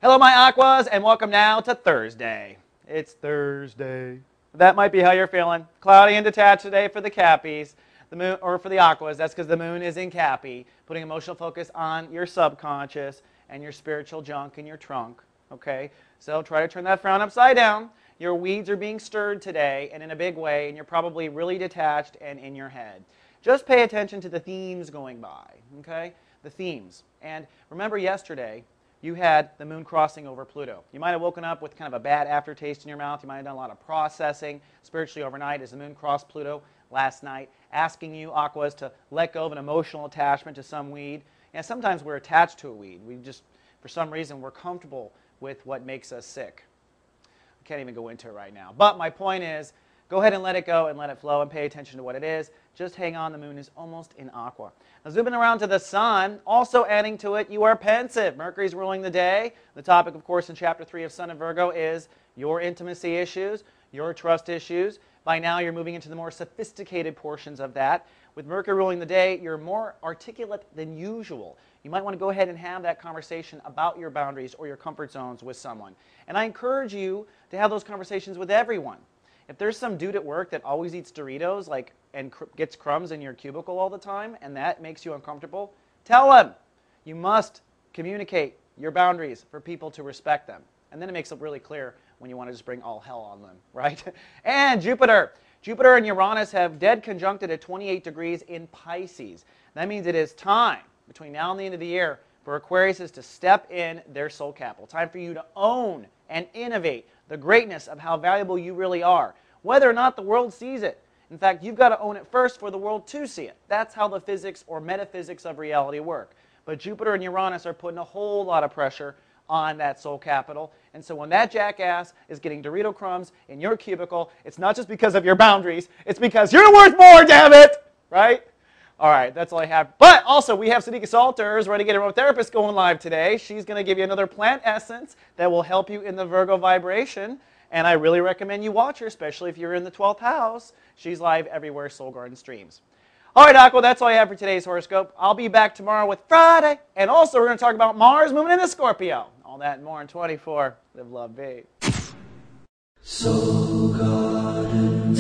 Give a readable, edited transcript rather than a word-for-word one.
Hello, my Aquas, and welcome now to Thursday. It's Thursday. That might be how you're feeling. Cloudy and detached today for the Cappies, the moon, or for the Aquas. That's because the moon is in Cappy, putting emotional focus on your subconscious and your spiritual junk in your trunk. Okay, so try to turn that frown upside down. Your weeds are being stirred today, and in a big way, and you're probably really detached and in your head. Just pay attention to the themes going by. Okay, the themes. And remember yesterday, you had the moon crossing over Pluto. You might have woken up with kind of a bad aftertaste in your mouth. You might have done a lot of processing spiritually overnight as the moon crossed Pluto last night, asking you, Aquas, to let go of an emotional attachment to some weed. And sometimes we're attached to a weed. We just, for some reason, we're comfortable with what makes us sick. I can't even go into it right now. But my point is, go ahead and let it go and let it flow and pay attention to what it is. Just hang on, the moon is almost in Aqua. Now zooming around to the sun, also adding to it, you are pensive. Mercury's ruling the day. The topic, of course, in Chapter 3 of Sun and Virgo is your intimacy issues, your trust issues. By now, you're moving into the more sophisticated portions of that. With Mercury ruling the day, you're more articulate than usual. You might want to go ahead and have that conversation about your boundaries or your comfort zones with someone. And I encourage you to have those conversations with everyone. If there's some dude at work that always eats Doritos and gets crumbs in your cubicle all the time and that makes you uncomfortable, tell him. You must communicate your boundaries for people to respect them. And then it makes it really clear when you want to just bring all hell on them, right? And Jupiter. Jupiter and Uranus have dead conjuncted at 28 degrees in Pisces. That means it is time between now and the end of the year for Aquarius to step in their soul capital. Time for you to own and innovate the greatness of how valuable you really are, whether or not the world sees it. In fact, you've got to own it first for the world to see it. That's how the physics or metaphysics of reality work. But Jupiter and Uranus are putting a whole lot of pressure on that soul capital. And so when that jackass is getting Dorito crumbs in your cubicle, it's not just because of your boundaries, it's because you're worth more, damn it! Right? All right, that's all I have. But also, we have Sadika Salters, Renegade Aromatherapist, going live today. She's going to give you another plant essence that will help you in the Virgo vibration. And I really recommend you watch her, especially if you're in the 12th house. She's live everywhere Soul Garden streams. All right, Aqua, that's all I have for today's horoscope. I'll be back tomorrow with Friday. And also, we're going to talk about Mars moving into Scorpio. All that and more in 24. Live, love, be. Soul Garden.